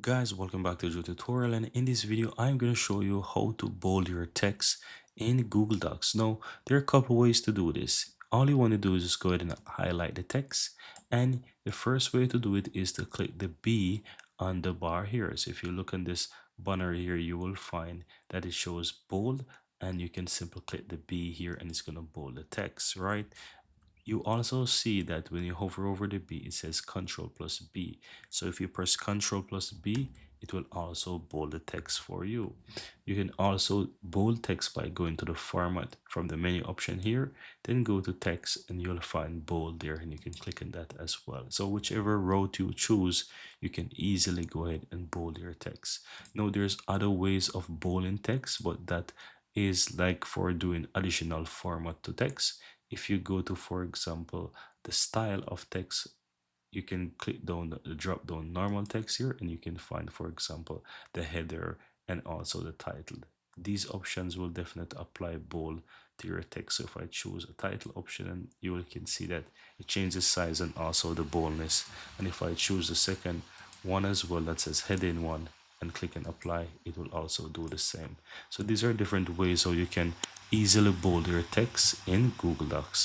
Guys, welcome back to the tutorial, and in this video I'm going to show you how to bold your text in Google Docs. Now there are a couple ways to do this. All you want to do is just go ahead and highlight the text, and the first way to do it is to click the B on the bar here. So if you look on this banner here, you will find that it shows bold, and you can simply click the B here and it's going to bold the text, right? You also see that when you hover over the B, it says Control plus B. So if you press Control plus B, it will also bold the text for you. You can also bold text by going to the format from the menu option here, then go to text and you'll find bold there, and you can click on that as well. So whichever route you choose, you can easily go ahead and bold your text. Now there's other ways of bolding text, but that is like for doing additional format to text. If you go to, for example, the style of text, you can click down the drop down normal text here, and you can find, for example, the header and also the title. These options will definitely apply bold to your text. So if I choose a title option, and you can see that it changes size and also the boldness. And if I choose the second one as well, that says heading one, and click and apply, it will also do the same. So these are different ways how you can easily bold your text in Google Docs.